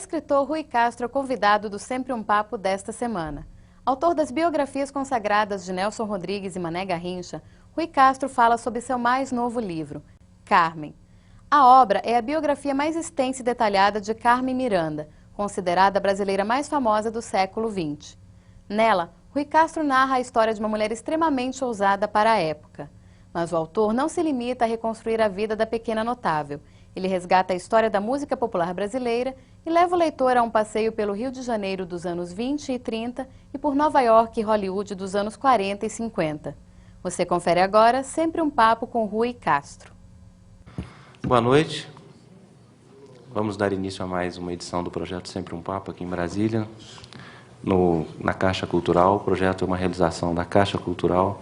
escritor Rui Castro é o convidado do Sempre um Papo desta semana. Autor das biografias consagradas de Nelson Rodrigues e Mané Garrincha, Rui Castro fala sobre seu mais novo livro, Carmen. A obra é a biografia mais extensa e detalhada de Carmen Miranda, considerada a brasileira mais famosa do século XX. Nela, Rui Castro narra a história de uma mulher extremamente ousada para a época. Mas o autor não se limita a reconstruir a vida da pequena notável. Ele resgata a história da música popular brasileira e leva o leitor a um passeio pelo Rio de Janeiro dos anos 20 e 30 e por Nova York e Hollywood dos anos 40 e 50. Você confere agora Sempre um Papo com Rui Castro. Boa noite. Vamos dar início a mais uma edição do projeto Sempre um Papo aqui em Brasília, na Caixa Cultural. O projeto é uma realização da Caixa Cultural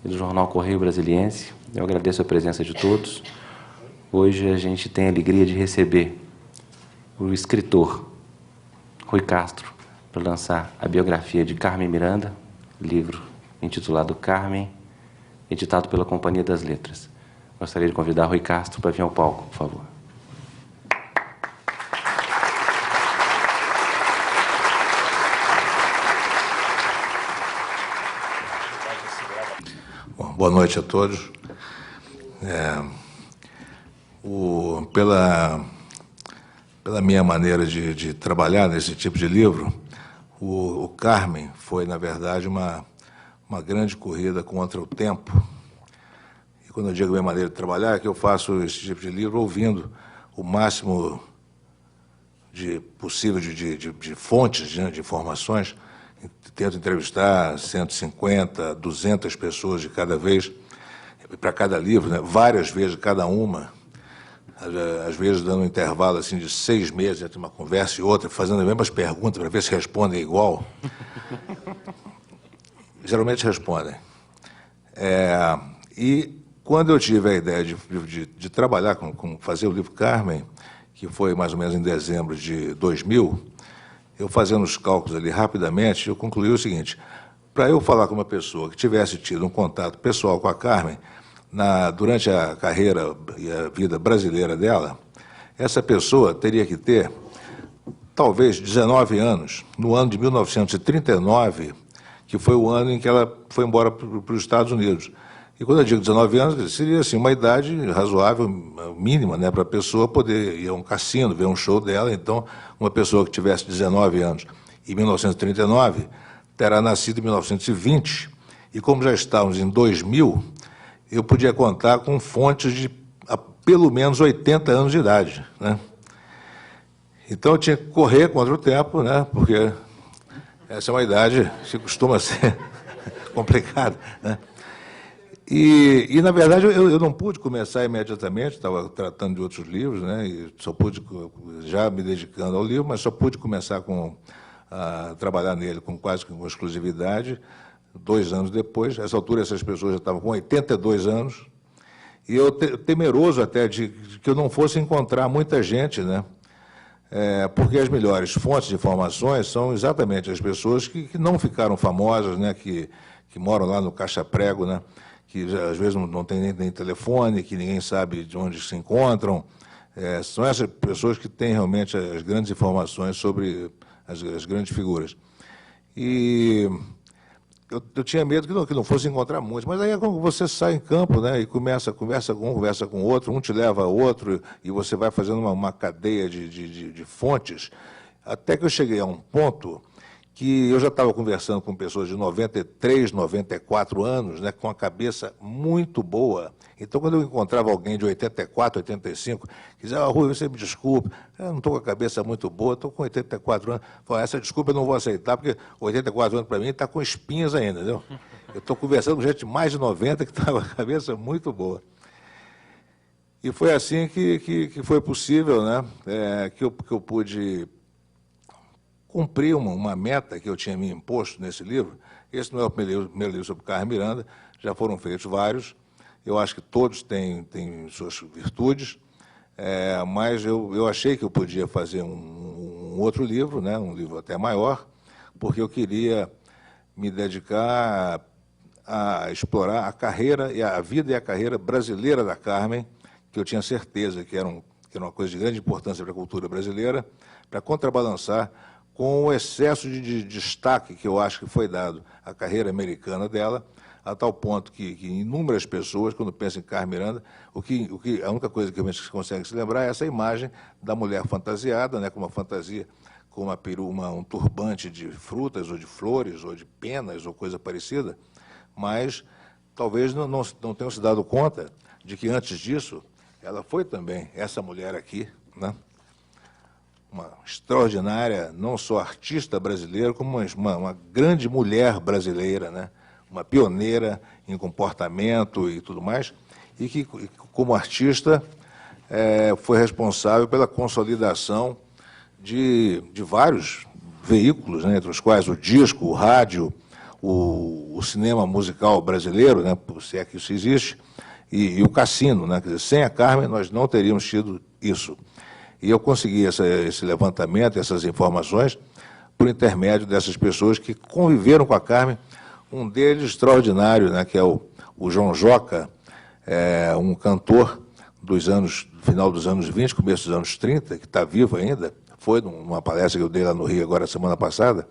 e do Jornal Correio Brasiliense. Eu agradeço a presença de todos. Hoje a gente tem a alegria de receber o escritor Rui Castro para lançar a biografia de Carmen Miranda, livro intitulado Carmen, editado pela Companhia das Letras. Gostaria de convidar Rui Castro para vir ao palco, por favor. Bom, boa noite a todos. Pela minha maneira de trabalhar nesse tipo de livro, o Carmen foi, na verdade, uma grande corrida contra o tempo. E quando eu digo minha maneira de trabalhar, é que eu faço esse tipo de livro ouvindo o máximo possível de fontes, de informações. Tento entrevistar 150, 200 pessoas de cada vez, para cada livro, né? Várias vezes cada uma. Às vezes dando um intervalo assim, de 6 meses entre uma conversa e outra, fazendo as mesmas perguntas para ver se respondem igual. Geralmente respondem. E quando eu tive a ideia de trabalhar fazer o livro Carmen, que foi mais ou menos em dezembro de 2000, eu fazendo os cálculos ali rapidamente, eu concluí o seguinte: para eu falar com uma pessoa que tivesse tido um contato pessoal com a Carmen, durante a carreira e a vida brasileira dela, essa pessoa teria que ter, talvez, 19 anos, no ano de 1939, que foi o ano em que ela foi embora para os Estados Unidos. E quando eu digo 19 anos, seria assim, uma idade razoável, mínima, né, para a pessoa poder ir a um cassino, ver um show dela. Então, uma pessoa que tivesse 19 anos em 1939, terá nascido em 1920, e como já estávamos em 2000, eu podia contar com fontes de pelo menos 80 anos de idade, né? Então eu tinha que correr contra o tempo, né? Porque essa é uma idade que costuma ser complicada, né? E na verdade, eu não pude começar imediatamente, estava tratando de outros livros, né? E só pude, já me dedicando ao livro, mas só pude começar a trabalhar nele quase com exclusividade 2 anos depois. Nessa altura, essas pessoas já estavam com 82 anos, e eu temeroso até de que eu não fosse encontrar muita gente, né? Porque as melhores fontes de informações são exatamente as pessoas que não ficaram famosas, né? Que moram lá no caixa-prego, né? Que às vezes não tem nem telefone, que ninguém sabe de onde se encontram. São essas pessoas que têm realmente as grandes informações sobre as grandes figuras. E eu tinha medo que não fosse encontrar muitos, mas aí é quando você sai em campo, né, e conversa com um, conversa com o outro, um te leva a outro, e você vai fazendo uma cadeia de fontes, até que eu cheguei a um ponto que eu já estava conversando com pessoas de 93, 94 anos, né, com a cabeça muito boa. Então, quando eu encontrava alguém de 84, 85, que dizia: Rui, você me desculpe, eu não estou com a cabeça muito boa, estou com 84 anos. Falei: essa desculpa eu não vou aceitar, porque 84 anos para mim está com espinhas ainda, entendeu? Eu estou conversando com gente de mais de 90 que está com a cabeça muito boa. E foi assim que foi possível, né, que eu pude cumprir uma meta que eu tinha me imposto nesse livro. Esse não é o primeiro livro sobre Carmen Miranda, já foram feitos vários. Eu acho que todos têm suas virtudes, mas eu achei que eu podia fazer um outro livro, né, um livro até maior, porque eu queria me dedicar a explorar a carreira, a vida e a carreira brasileira da Carmen, que eu tinha certeza que eram que era uma coisa de grande importância para a cultura brasileira, para contrabalançar com o excesso de destaque que eu acho que foi dado à carreira americana dela, a tal ponto que inúmeras pessoas, quando pensam em Carmen Miranda, a única coisa que a gente consegue se lembrar é essa imagem da mulher fantasiada, né, com uma fantasia, com uma um turbante de frutas, ou de flores, ou de penas, ou coisa parecida, mas talvez não tenham se dado conta de que, antes disso, ela foi também, essa mulher aqui, né, uma extraordinária, não só artista brasileira, como uma grande mulher brasileira, né, uma pioneira em comportamento e tudo mais, e que, como artista, foi responsável pela consolidação de vários veículos, né, entre os quais o disco, o rádio, o cinema musical brasileiro, né, se é que isso existe, e o cassino, né, quer dizer, sem a Carmen nós não teríamos tido isso. E eu consegui esse levantamento, essas informações, por intermédio dessas pessoas que conviveram com a Carmen. Um deles extraordinário, né, que é o João Joca, um cantor final dos anos 20, começo dos anos 30, que está vivo ainda, foi numa palestra que eu dei lá no Rio agora semana passada,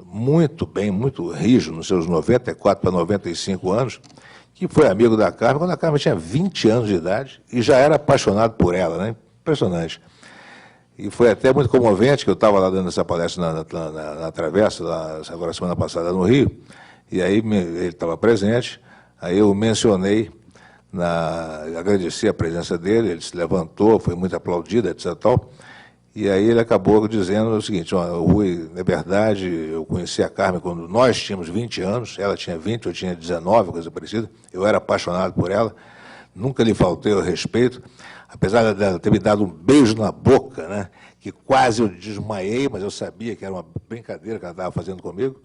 muito bem, muito rijo, nos seus 94 para 95 anos, que foi amigo da Carmen, quando a Carmen tinha 20 anos de idade, e já era apaixonado por ela, né? Impressionante. E foi até muito comovente, que eu estava lá dando essa palestra na Travessa, lá, agora semana passada no Rio, e aí ele estava presente, aí eu mencionei, agradeci a presença dele, ele se levantou, foi muito aplaudido, etc. Tal, e aí ele acabou dizendo o seguinte: Rui, na verdade, eu conheci a Carmen quando nós tínhamos 20 anos, ela tinha 20, eu tinha 19, coisa parecida, eu era apaixonado por ela, nunca lhe faltei ao respeito, apesar dela ter me dado um beijo na boca, né, que quase eu desmaiei, mas eu sabia que era uma brincadeira que ela estava fazendo comigo,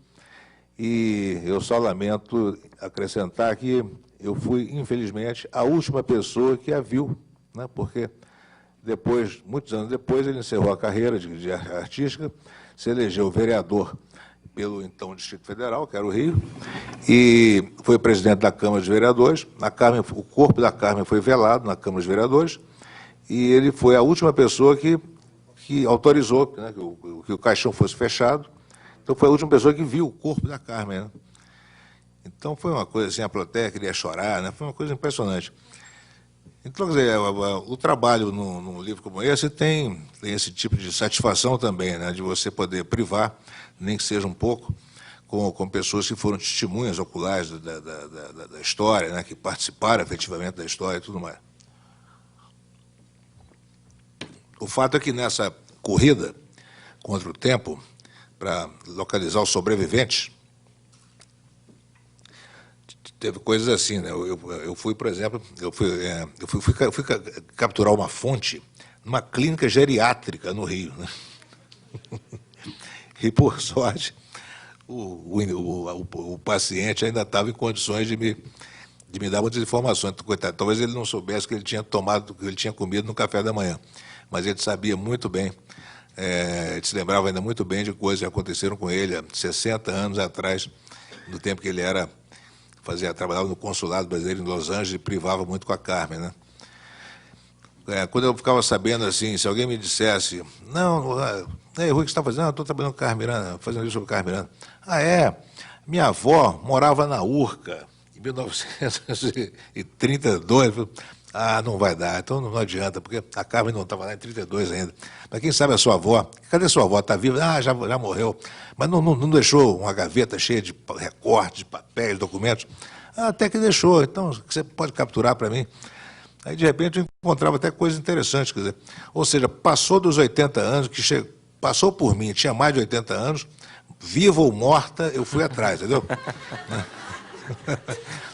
e eu só lamento acrescentar que eu fui, infelizmente, a última pessoa que a viu, né, porque depois, muitos anos depois, ele encerrou a carreira de artística, se elegeu vereador pelo então Distrito Federal, que era o Rio, e foi presidente da Câmara dos Vereadores. O corpo da Carmen foi velado na Câmara dos Vereadores, e ele foi a última pessoa que autorizou, né, que o caixão fosse fechado. Então, foi a última pessoa que viu o corpo da Carmen, né? Então, foi uma coisa assim, a plateia queria chorar, né? Foi uma coisa impressionante. Então, quer dizer, o trabalho num livro como esse tem esse tipo de satisfação também, né, de você poder privar, nem que seja um pouco, com pessoas que foram testemunhas oculares da história, né, que participaram efetivamente da história e tudo mais. O fato é que nessa corrida contra o tempo, para localizar os sobreviventes, teve coisas assim, né? Eu fui, por exemplo, eu fui capturar uma fonte numa clínica geriátrica no Rio, né? E, por sorte, o paciente ainda estava em condições de me dar muitas informações. Coitado, talvez ele não soubesse que ele tinha comido no café da manhã, mas ele sabia muito bem, ele se lembrava ainda muito bem de coisas que aconteceram com ele há 60 anos atrás, no tempo que ele trabalhava no consulado brasileiro em Los Angeles e privava muito com a Carmen, né? Quando eu ficava sabendo assim, se alguém me dissesse, não, Rui, o que você está fazendo? Estou trabalhando com Carmen Miranda, fazendo isso sobre Carmen Miranda. Minha avó morava na Urca, em 1932. Não vai dar, então não adianta, porque a Carmen não estava lá em 32 ainda. Mas quem sabe a sua avó, cadê sua avó? Está viva? Já morreu. Mas não deixou uma gaveta cheia de recortes, de papéis, documentos? Até que deixou, então você pode capturar para mim. Aí, de repente, eu encontrava até coisas interessantes, quer dizer, ou seja, passou dos 80 anos, passou por mim, tinha mais de 80 anos, viva ou morta, eu fui atrás, entendeu?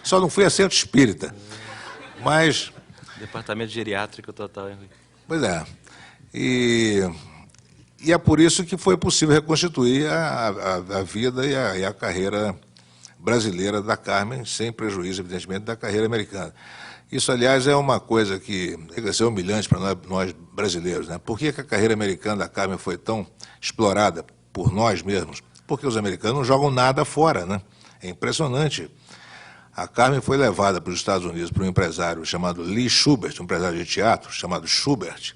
Só não fui a centro espírita, mas... Departamento geriátrico total, Henrique. Pois é. E é por isso que foi possível reconstituir a vida e a carreira brasileira da Carmen, sem prejuízo, evidentemente, da carreira americana. Isso, aliás, é uma coisa que chega a ser humilhante para nós brasileiros, né? Por que a carreira americana da Carmen foi tão explorada por nós mesmos? Porque os americanos não jogam nada fora, né? É impressionante. A Carmen foi levada para os Estados Unidos por um empresário chamado Lee Schubert, um empresário de teatro chamado Schubert,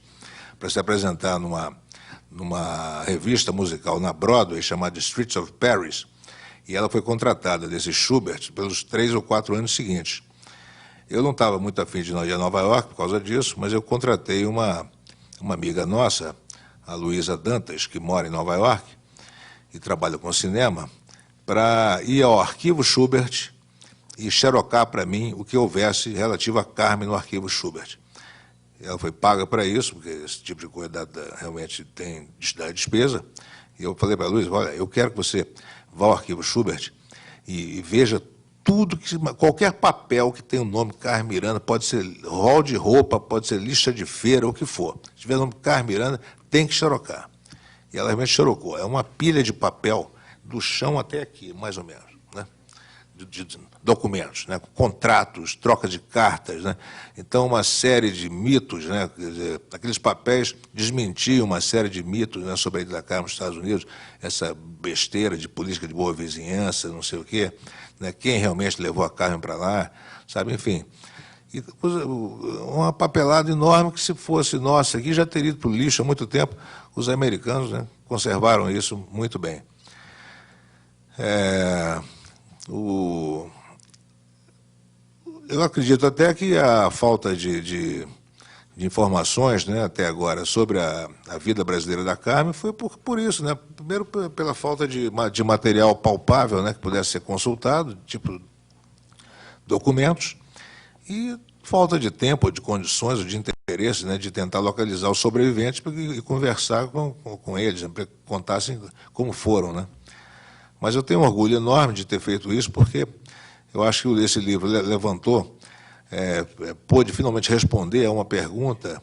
para se apresentar numa revista musical na Broadway chamada Streets of Paris, e ela foi contratada desse Schubert pelos 3 ou 4 anos seguintes. Eu não estava muito afim de ir a Nova York por causa disso, mas eu contratei uma amiga nossa, a Luísa Dantas, que mora em Nova York e trabalha com cinema, para ir ao arquivo Schubert e xerocar para mim o que houvesse relativo a Carmen no arquivo Schubert. Ela foi paga para isso, porque esse tipo de coisa realmente dá despesa. E eu falei para a Luísa, olha, eu quero que você vá ao arquivo Schubert e veja tudo, qualquer papel que tenha o nome Carmen Miranda, pode ser rol de roupa, pode ser lista de feira, o que for. Se tiver o nome Carmen Miranda, tem que xerocar. E ela realmente xerocou. É uma pilha de papel do chão até aqui, mais ou menos, né? De documentos, né? Contratos, troca de cartas, né? Então, uma série de mitos, né? Quer dizer, aqueles papéis desmentiam uma série de mitos, né, sobre a ida da Carmen nos Estados Unidos, essa besteira de política de boa vizinhança, não sei o quê, né? Quem realmente levou a Carmen para lá, sabe, enfim. E uma papelada enorme que, se fosse nossa aqui, já teria ido para o lixo há muito tempo. Os americanos, né, conservaram isso muito bem. Eu acredito até que a falta de informações, né, até agora sobre a vida brasileira da Carmen foi por isso, né? Primeiro pela falta de material palpável, né, que pudesse ser consultado, tipo documentos, e falta de tempo, de condições, ou de interesse, né, de tentar localizar os sobreviventes e conversar com eles, né, para que contassem como foram, né? Mas eu tenho um orgulho enorme de ter feito isso, porque eu acho que esse livro levantou, pôde finalmente responder a uma pergunta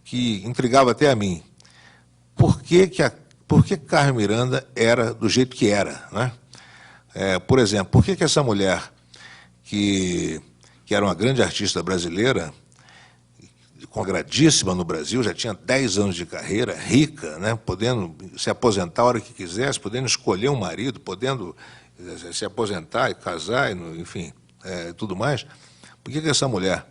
que intrigava até a mim. Por que Carmen Miranda era do jeito que era, né? Por exemplo, por que essa mulher que era uma grande artista brasileira, consagradíssima no Brasil, já tinha 10 anos de carreira, rica, né, podendo se aposentar a hora que quisesse, podendo escolher um marido, podendo se aposentar e casar, enfim, tudo mais. Por que essa mulher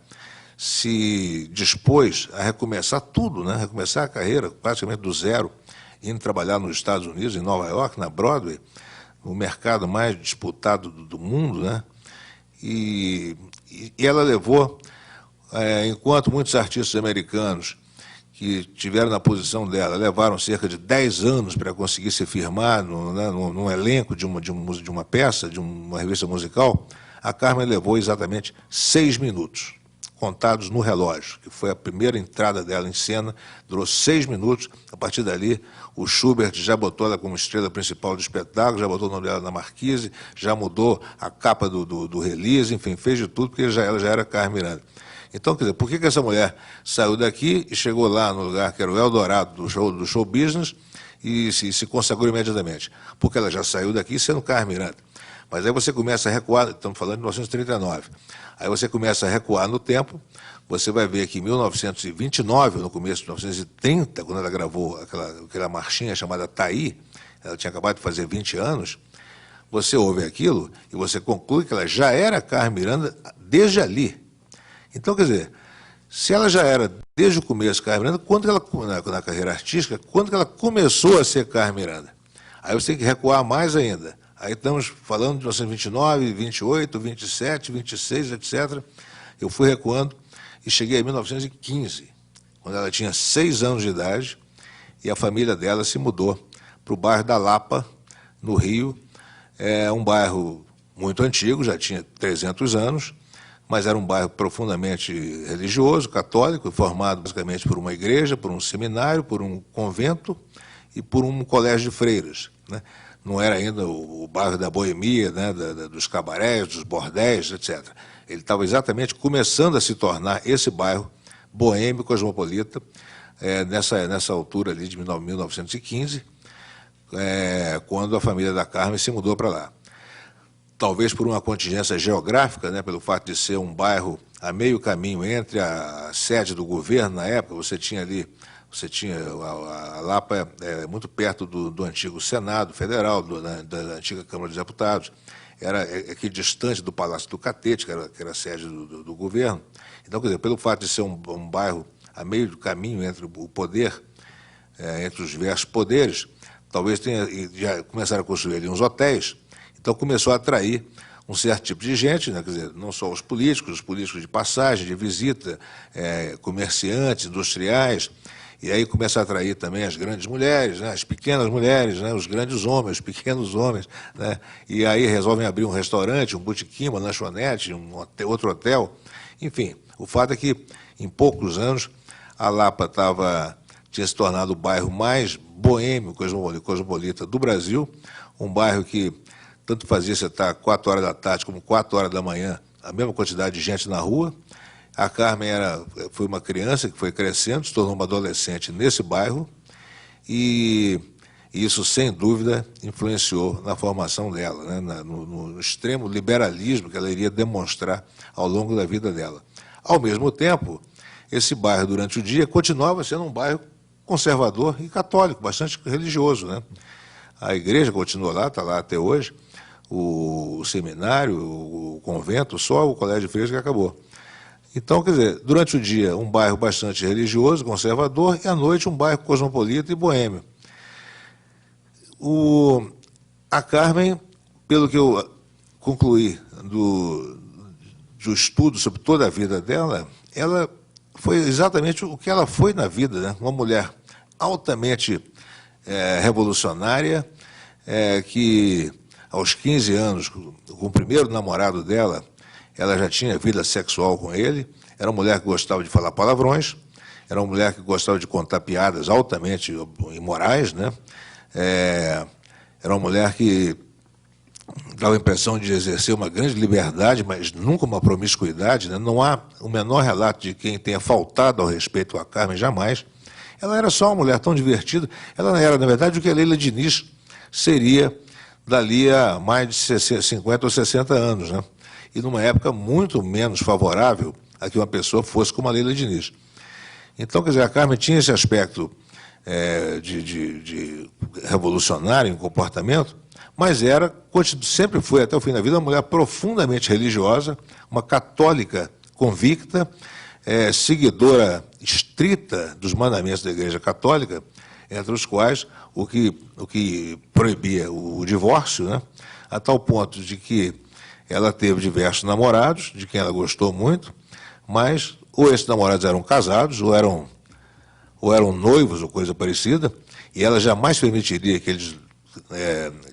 se dispôs a recomeçar tudo, né, recomeçar a carreira praticamente do zero, indo trabalhar nos Estados Unidos, em Nova York, na Broadway, o mercado mais disputado do mundo, né? E ela levou, enquanto muitos artistas americanos que tiveram na posição dela levaram cerca de 10 anos para conseguir se firmar num elenco de uma peça, de uma revista musical, a Carmen levou exatamente 6 minutos, contados no relógio, que foi a primeira entrada dela em cena, durou 6 minutos. A partir dali, o Schubert já botou ela como estrela principal do espetáculo, já botou o nome dela na marquise, já mudou a capa do release, enfim, fez de tudo, porque ela já era Carmen Miranda. Então, quer dizer, por que essa mulher saiu daqui e chegou lá no lugar que era o Eldorado do show business e se consagrou imediatamente? Porque ela já saiu daqui sendo Carmen Miranda. Mas aí você começa a recuar, estamos falando de 1939, aí você começa a recuar no tempo, você vai ver que em 1929, no começo de 1930, quando ela gravou aquela marchinha chamada Taí, ela tinha acabado de fazer 20 anos, você ouve aquilo e você conclui que ela já era Carmen Miranda desde ali. Então, quer dizer, se ela já era desde o começo Carmen Miranda, quando ela, na carreira artística, quando que ela começou a ser Carmen Miranda? Aí você tem que recuar mais ainda. Aí estamos falando de 1929, 28, 27, 26, etc. Eu fui recuando e cheguei a 1915, quando ela tinha 6 anos de idade, e a família dela se mudou para o bairro da Lapa, no Rio. É um bairro muito antigo, já tinha 300 anos, mas era um bairro profundamente religioso, católico, formado basicamente por uma igreja, por um seminário, por um convento e por um colégio de freiras, né? Não era ainda o bairro da boemia, né, dos cabarés, dos bordéis, etc. Ele estava exatamente começando a se tornar esse bairro boêmio, cosmopolita, nessa altura ali de 1915, quando a família da Carmen se mudou para lá. Talvez por uma contingência geográfica, né, pelo fato de ser um bairro a meio caminho entre a sede do governo na época, você tinha ali Você tinha a Lapa muito perto do antigo Senado Federal, da antiga Câmara dos Deputados, era aqui distante do Palácio do Catete, que era a sede do governo. Então, quer dizer, pelo fato de ser um bairro a meio do caminho entre o poder, entre os diversos poderes, talvez já começaram a construir ali uns hotéis, então começou a atrair um certo tipo de gente, né? Quer dizer, não só os políticos de passagem, de visita, comerciantes, industriais, e aí começa a atrair também as grandes mulheres, né? As pequenas mulheres, né? Os grandes homens, os pequenos homens, né? E aí resolvem abrir um restaurante, um botequim, uma lanchonete, outro hotel. Enfim, o fato é que, em poucos anos, a Lapa tinha se tornado o bairro mais boêmio, cosmopolita do Brasil, um bairro que tanto fazia você estar 4 horas da tarde como 4 horas da manhã, a mesma quantidade de gente na rua. A Carmen foi uma criança que foi crescendo, se tornou uma adolescente nesse bairro, e isso, sem dúvida, influenciou na formação dela, né, no extremo liberalismo que ela iria demonstrar ao longo da vida dela. Ao mesmo tempo, esse bairro, durante o dia, continuava sendo um bairro conservador e católico, bastante religioso, né? A igreja continua lá, está lá até hoje, o seminário, o convento, só o colégio de freiras que acabou. Então, quer dizer, durante o dia, um bairro bastante religioso, conservador, e à noite um bairro cosmopolita e boêmio. A Carmen, pelo que eu concluí do estudo sobre toda a vida dela, ela foi exatamente o que ela foi na vida, né? Uma mulher altamente revolucionária, que aos 15 anos, com o primeiro namorado dela, ela já tinha vida sexual com ele, era uma mulher que gostava de falar palavrões, era uma mulher que gostava de contar piadas altamente imorais, né? Era uma mulher que dava a impressão de exercer uma grande liberdade, mas nunca uma promiscuidade, né? Não há o menor relato de quem tenha faltado ao respeito à Carmen, jamais. Ela era só uma mulher tão divertida, ela era, na verdade, o que a Leila Diniz seria dali a mais de 50 ou 60 anos, né? E numa época muito menos favorável a que uma pessoa fosse como a Leila Diniz. Então, quer dizer, a Carmen tinha esse aspecto de revolucionário em comportamento, mas sempre foi, até o fim da vida, uma mulher profundamente religiosa, uma católica convicta, seguidora estrita dos mandamentos da Igreja Católica, entre os quais o que proibia o divórcio, né, a tal ponto de que ela teve diversos namorados, de quem ela gostou muito, mas ou esses namorados eram casados, ou eram noivos, ou coisa parecida, e ela jamais permitiria que eles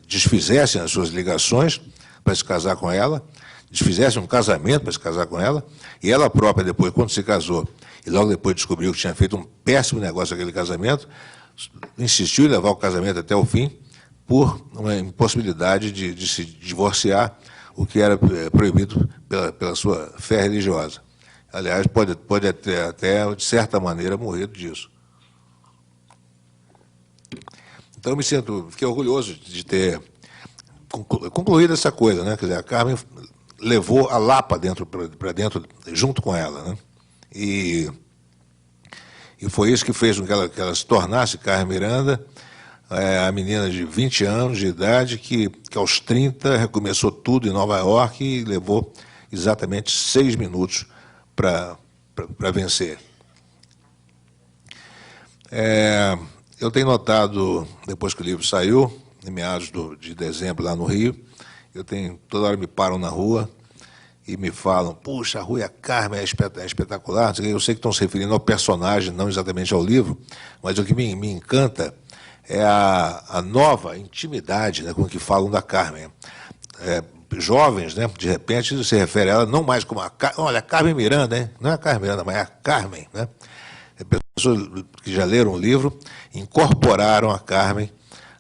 desfizessem as suas ligações para se casar com ela, desfizessem um casamento para se casar com ela, e ela própria, depois, quando se casou, e logo depois descobriu que tinha feito um péssimo negócio aquele casamento, insistiu em levar o casamento até o fim, por uma impossibilidade de se divorciar, o que era proibido pela sua fé religiosa. Aliás, pode até, de certa maneira, morrer disso. Então, eu fiquei orgulhoso de ter concluído essa coisa, né? Quer dizer, a Carmen levou a Lapa para dentro, junto com ela, né? E foi isso que fez com que ela se tornasse Carmen Miranda, a menina de 20 anos de idade, que aos 30 recomeçou tudo em Nova York e levou exatamente 6 minutos para vencer. Eu tenho notado, depois que o livro saiu, em meados de dezembro, lá no Rio, toda hora me param na rua e me falam, puxa, a Rua Carmen é espetacular. Eu sei que estão se referindo ao personagem, não exatamente ao livro, mas o que me encanta é a nova intimidade, né, com que falam da Carmen. Jovens, né, de repente, se refere a ela não mais como olha, a Carmen Miranda, hein? Não é a Carmen Miranda, mas é a Carmen, né? Pessoas que já leram o livro incorporaram a Carmen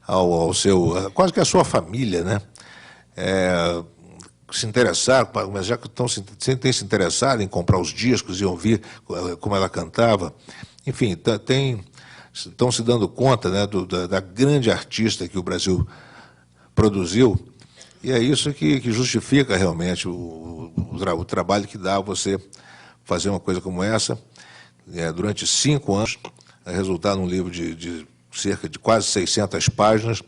ao seu, quase que a sua família, né? Se interessaram, mas já que têm se interessado em comprar os discos e ouvir como ela cantava, enfim, estão se dando conta, né, da grande artista que o Brasil produziu, e é isso que justifica realmente o trabalho que dá a você fazer uma coisa como essa. Durante 5 anos, vai resultar num livro de cerca de quase 600 páginas,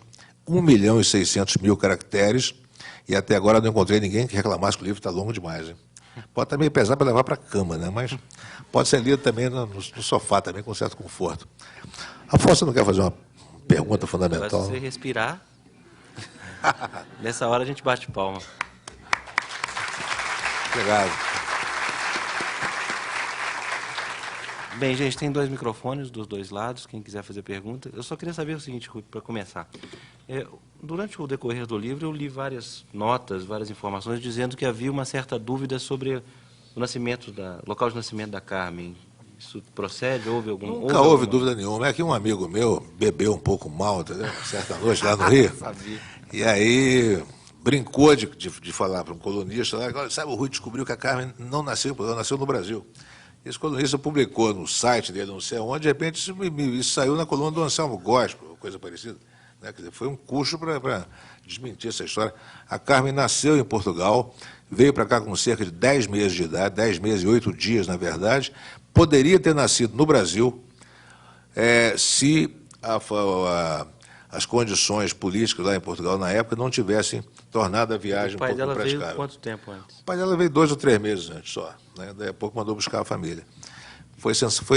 1.600.000 caracteres, e até agora não encontrei ninguém que reclamasse que o livro está longo demais. Hein? Pode estar meio pesado para levar para a cama, né? Mas pode ser lido também no sofá, também com certo conforto. Afonso, você não quer fazer uma pergunta fundamental? Se você respirar, nessa hora a gente bate palma. Obrigado. Bem, gente, tem 2 microfones dos 2 lados, quem quiser fazer pergunta. Eu só queria saber o seguinte, Rui, para começar. Durante o decorrer do livro, eu li várias notas, várias informações, dizendo que havia uma certa dúvida sobre o local de nascimento da Carmen. Isso procede? Houve algum... Nunca houve dúvida nenhuma. É que um amigo meu bebeu um pouco mal, entendeu? Certa noite lá no Rio. E aí brincou de falar para um colunista, lá, sabe, o Rui descobriu que a Carmen não nasceu em Portugal, nasceu no Brasil. Esse colunista publicou no site dele, não sei onde, de repente isso saiu na coluna do Anselmo Gospel, coisa parecida. Né? Quer dizer, foi um custo para desmentir essa história. A Carmen nasceu em Portugal, veio para cá com cerca de 10 meses de idade, 10 meses e 8 dias, na verdade. Poderia ter nascido no Brasil se as condições políticas lá em Portugal, na época, não tivessem tornado a viagem um pouco praticável. O pai dela veio quanto tempo antes? O pai dela veio 2 ou 3 meses antes só. Né? Daí a pouco mandou buscar a família.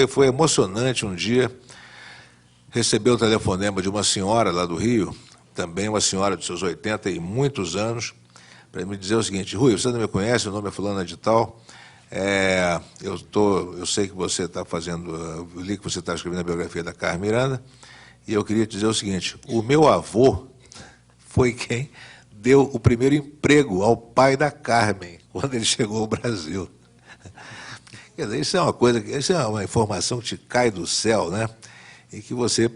Foi emocionante um dia receber o telefonema de uma senhora lá do Rio, também uma senhora de seus 80 e muitos anos, para me dizer o seguinte: Rui, você não me conhece, o nome é fulana de tal, eu sei que você está fazendo, eu li que você está escrevendo a biografia da Carmen Miranda, e eu queria te dizer o seguinte: o meu avô foi quem deu o primeiro emprego ao pai da Carmen, quando ele chegou ao Brasil. Quer dizer, isso é uma informação que te cai do céu, né? E que você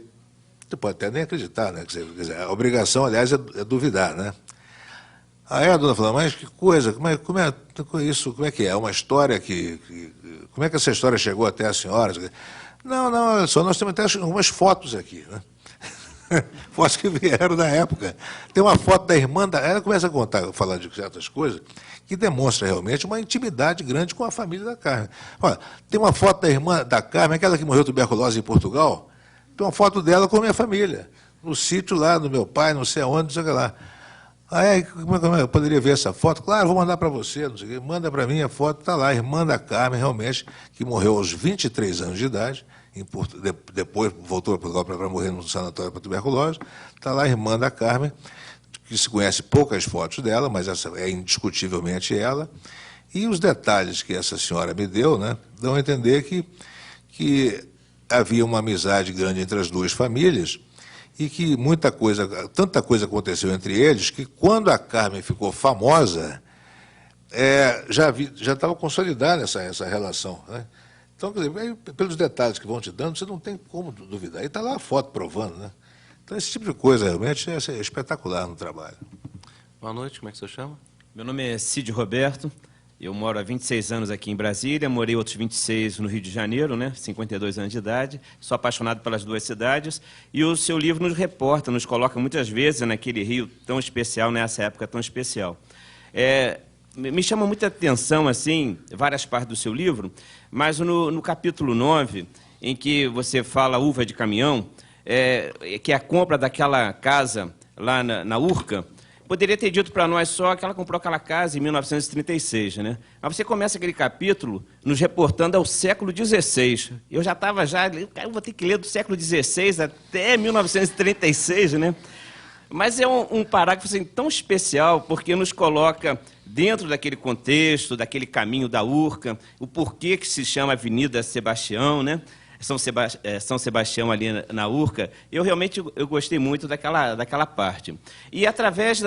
pode até nem acreditar, né? Quer dizer, a obrigação, aliás, é duvidar, né? Aí a dona falou: mas que coisa, como é isso, como é que é? É uma história como é que essa história chegou até a senhora? Não, olha só, nós temos até algumas fotos aqui, né? Fotos que vieram da época. Tem uma foto da irmã ela começa a falar de certas coisas que demonstra realmente uma intimidade grande com a família da Carmen. Olha, tem uma foto da irmã da Carmen, aquela que morreu de tuberculose em Portugal, tem uma foto dela com a minha família, no sítio lá do meu pai, não sei aonde, não sei o que lá. Aí, como é que eu poderia ver essa foto? Claro, vou mandar para você, não sei o quê. Manda para mim a foto, está lá, a irmã da Carmen, realmente, que morreu aos 23 anos de idade, depois voltou para Portugal para morrer no sanatório para tuberculose. Está lá a irmã da Carmen, que se conhece poucas fotos dela, mas essa é indiscutivelmente ela. E os detalhes que essa senhora me deu, né, dão a entender que havia uma amizade grande entre as 2 famílias e que tanta coisa aconteceu entre eles, que quando a Carmen ficou famosa, já estava consolidada essa relação, né? Então, quer dizer, pelos detalhes que vão te dando, você não tem como duvidar. E está lá a foto provando, né? Então, esse tipo de coisa realmente é espetacular no trabalho. Boa noite, como é que você chama? Meu nome é Cid Roberto, eu moro há 26 anos aqui em Brasília, morei outros 26 no Rio de Janeiro, né? 52 anos de idade, sou apaixonado pelas 2 cidades, e o seu livro nos reporta, nos coloca muitas vezes naquele Rio tão especial, nessa época tão especial. Me chama muita atenção, assim, várias partes do seu livro, mas no capítulo 9, em que você fala uva de caminhão, que é a compra daquela casa lá na Urca, poderia ter dito para nós só que ela comprou aquela casa em 1936, né? Mas você começa aquele capítulo nos reportando ao século XVI. Eu já estava eu vou ter que ler do século XVI até 1936, né? Mas é um parágrafo assim, tão especial, porque nos coloca dentro daquele contexto, daquele caminho da Urca, o porquê que se chama Avenida Sebastião, né? São Sebastião ali na Urca. Eu gostei muito daquela parte. E através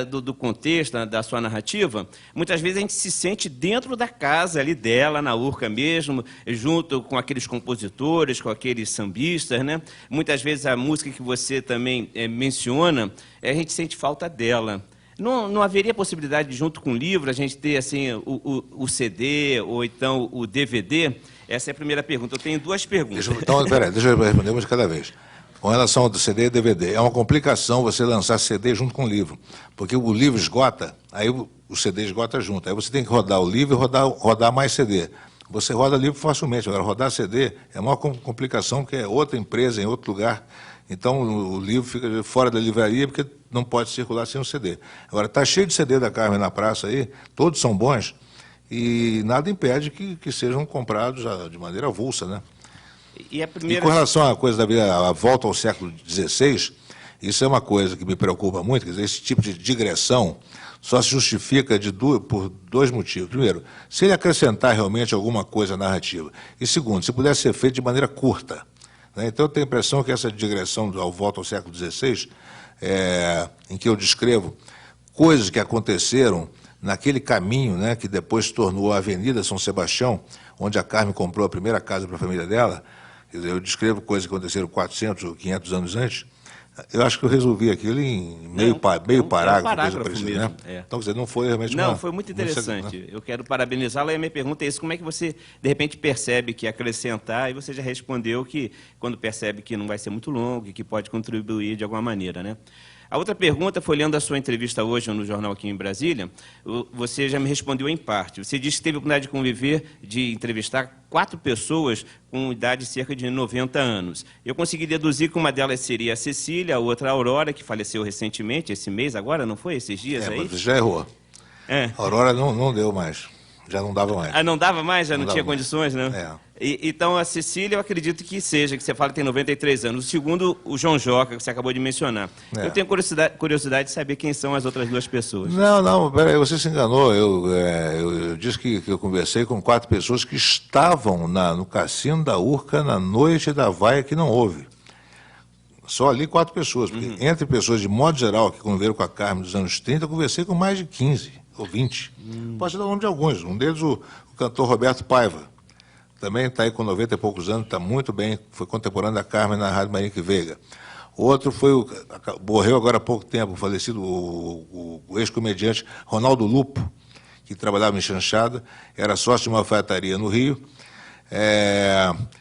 do contexto, da sua narrativa, muitas vezes a gente se sente dentro da casa ali dela, na Urca mesmo, junto com aqueles compositores, com aqueles sambistas, né? Muitas vezes a música que você também menciona, a gente sente falta dela. Não haveria possibilidade de, junto com o livro, a gente ter assim, o CD ou então o DVD? Essa é a primeira pergunta. Eu tenho 2 perguntas. Deixa eu responder uma de cada vez. Com relação ao CD e DVD, é uma complicação você lançar CD junto com o livro, porque o livro esgota, aí o CD esgota junto. Aí você tem que rodar o livro e rodar mais CD. você roda livro facilmente. Agora, rodar CD é uma complicação, que é outra empresa, em outro lugar. Então, o livro fica fora da livraria, porque não pode circular sem um CD. Agora, está cheio de CD da Carmen na praça aí, todos são bons, e nada impede que sejam comprados de maneira avulsa, né? E a primeira... E com relação à coisa da vida, a volta ao século XVI, isso é uma coisa que me preocupa muito, quer dizer, esse tipo de digressão só se justifica por dois motivos. Primeiro, se ele acrescentar realmente alguma coisa narrativa. E segundo, se pudesse ser feito de maneira curta. Né? Então, eu tenho a impressão que essa digressão ao volta ao século XVI, em que eu descrevo coisas que aconteceram naquele caminho, né, que depois se tornou a Avenida São Sebastião, onde a Carmen comprou a primeira casa para a família dela. Quer dizer, eu descrevo coisas que aconteceram 400 ou 500 anos antes. Eu acho que eu resolvi aquilo em meio parágrafo, coisa mesmo, né? Então, quer dizer, não foi realmente Não, foi muito interessante. Eu quero parabenizá-la, e a minha pergunta é isso: como é que você, de repente, percebe que acrescentar, e você já respondeu que, quando percebe que não vai ser muito longo e que pode contribuir de alguma maneira, né? A outra pergunta foi, lendo a sua entrevista hoje no jornal aqui em Brasília, você já me respondeu em parte. Você disse que teve a oportunidade de conviver, de entrevistar 4 pessoas com idade de cerca de 90 anos. Eu consegui deduzir que uma delas seria a Cecília, a outra a Aurora, que faleceu recentemente, esse mês agora, não foi? Esses dias aí? Mas já errou. A Aurora não deu mais. Já não dava mais. Ah, não dava mais? Já não tinha mais. condições, né? Então, a Cecília, eu acredito que seja, que você fala que tem 93 anos. O segundo, o João Joca, que você acabou de mencionar. Eu tenho curiosidade de saber quem são as outras 2 pessoas. Não, peraí, você se enganou. Eu disse que eu conversei com 4 pessoas que estavam no cassino da Urca na noite da vaia que não houve. Só ali 4 pessoas. Porque entre pessoas, de modo geral, que conviveram com a Carmen dos anos 30, eu conversei com mais de 15 ou 20. Posso dar o nome de alguns. Um deles, o cantor Roberto Paiva. Também está aí com 90 e poucos anos, está muito bem, foi contemporâneo da Carmen na Rádio Marique Veiga. Outro foi morreu agora há pouco tempo, o falecido, o ex-comediante Ronaldo Lupo, que trabalhava em chanchada, era sócio de uma alfaiataria no Rio,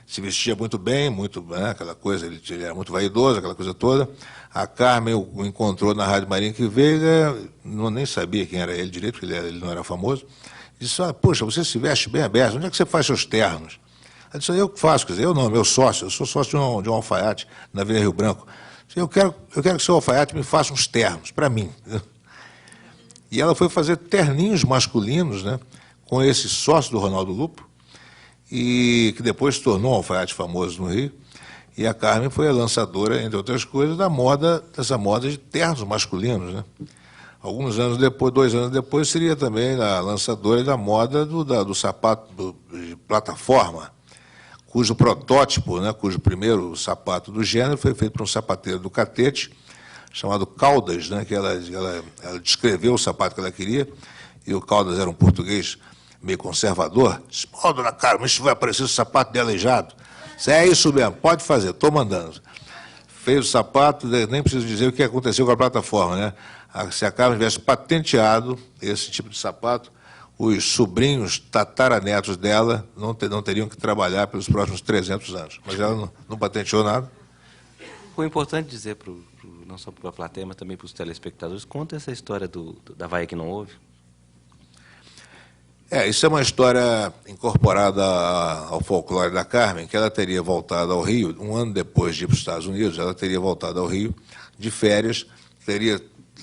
se vestia muito bem, né, aquela coisa, ele era muito vaidoso, aquela coisa toda. A Carmen o encontrou na Rádio Marique Veiga, nem sabia quem era ele direito, porque ele não era famoso. Disse: poxa, você se veste bem aberto, onde é que você faz seus ternos? Ela disse: eu que faço, quer dizer, eu não, meu sócio, eu sou sócio de um alfaiate na Avenida Rio Branco. Eu quero que o seu alfaiate me faça uns ternos, para mim. E ela foi fazer terninhos masculinos, né, com esse sócio do Ronaldo Lupo, e que depois se tornou um alfaiate famoso no Rio. E a Carmen foi a lançadora, entre outras coisas, dessa moda de ternos masculinos, né? Alguns anos depois, 2 anos depois, seria também a lançadora da moda do sapato de plataforma, cujo protótipo, né, cujo primeiro sapato do gênero foi feito por um sapateiro do Catete, chamado Caldas, né, que ela descreveu o sapato que ela queria, e o Caldas era um português meio conservador. Disse: dona Carmen, isso vai parecer o sapato de aleijado. Disse: é isso mesmo, pode fazer, estou mandando. Fez o sapato, nem preciso dizer o que aconteceu com a plataforma, né? Se a Carmen tivesse patenteado esse tipo de sapato, os sobrinhos tataranetos dela não teriam que trabalhar pelos próximos 300 anos. Mas ela não patenteou nada. Foi importante dizer, não só para a plateia, mas também para os telespectadores, conta essa história da vaia que não houve. Isso é uma história incorporada ao folclore da Carmen, que ela teria voltado ao Rio, um ano depois de ir para os Estados Unidos, ela teria voltado ao Rio de férias, teria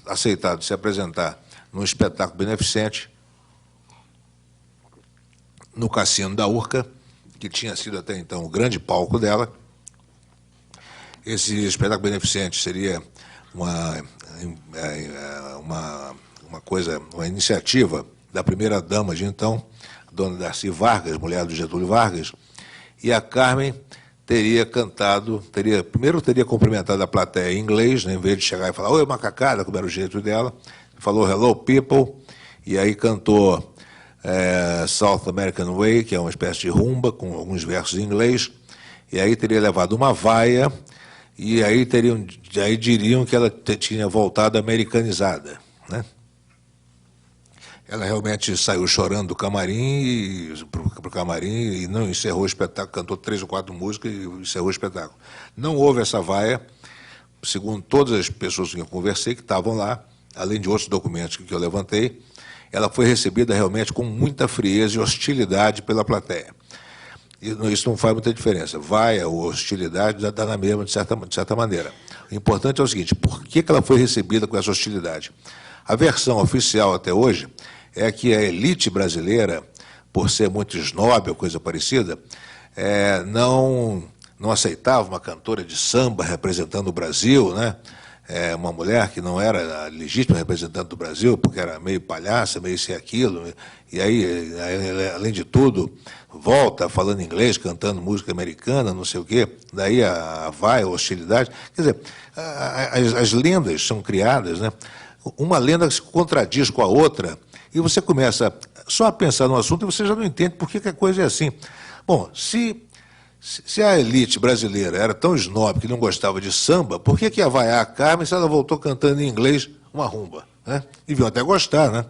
aceitado se apresentar num espetáculo beneficente no Cassino da Urca, que tinha sido até então o grande palco dela. Esse espetáculo beneficente seria uma iniciativa da primeira-dama de então, dona Darcy Vargas, mulher do Getúlio Vargas, e a Carmen teria cantado, primeiro teria cumprimentado a plateia em inglês, né, em vez de chegar e falar "Oi, macacada", como era o jeito dela, falou "Hello, people", e aí cantou South American Way, que é uma espécie de rumba, com alguns versos em inglês, e aí teria levado uma vaia, e aí diriam que ela tinha voltado americanizada, né? Ela realmente saiu chorando do camarim para o camarim e não encerrou o espetáculo, cantou 3 ou 4 músicas e encerrou o espetáculo. Não houve essa vaia, segundo todas as pessoas que eu conversei, que estavam lá, além de outros documentos que eu levantei. ela foi recebida realmente com muita frieza e hostilidade pela plateia. E isso não faz muita diferença. Vaia ou hostilidade dá na mesma, de certa maneira. O importante é o seguinte, por que ela foi recebida com essa hostilidade? A versão oficial até hoje é que a elite brasileira, por ser muito snob ou coisa parecida, não aceitava uma cantora de samba representando o Brasil, né? Uma mulher que não era a legítima representante do Brasil, porque era meio palhaça, meio isso e aquilo, e aí, além de tudo, volta falando inglês, cantando música americana, não sei o quê, daí a vaia, a hostilidade. Quer dizer, as lendas são criadas, né? Uma lenda se contradiz com a outra, e você começa só a pensar no assunto e você já não entende por que a coisa é assim. Bom, se a elite brasileira era tão snob que não gostava de samba, por que ia vaiar a Carmen se ela voltou cantando em inglês uma rumba? Né? Deviam até gostar, né?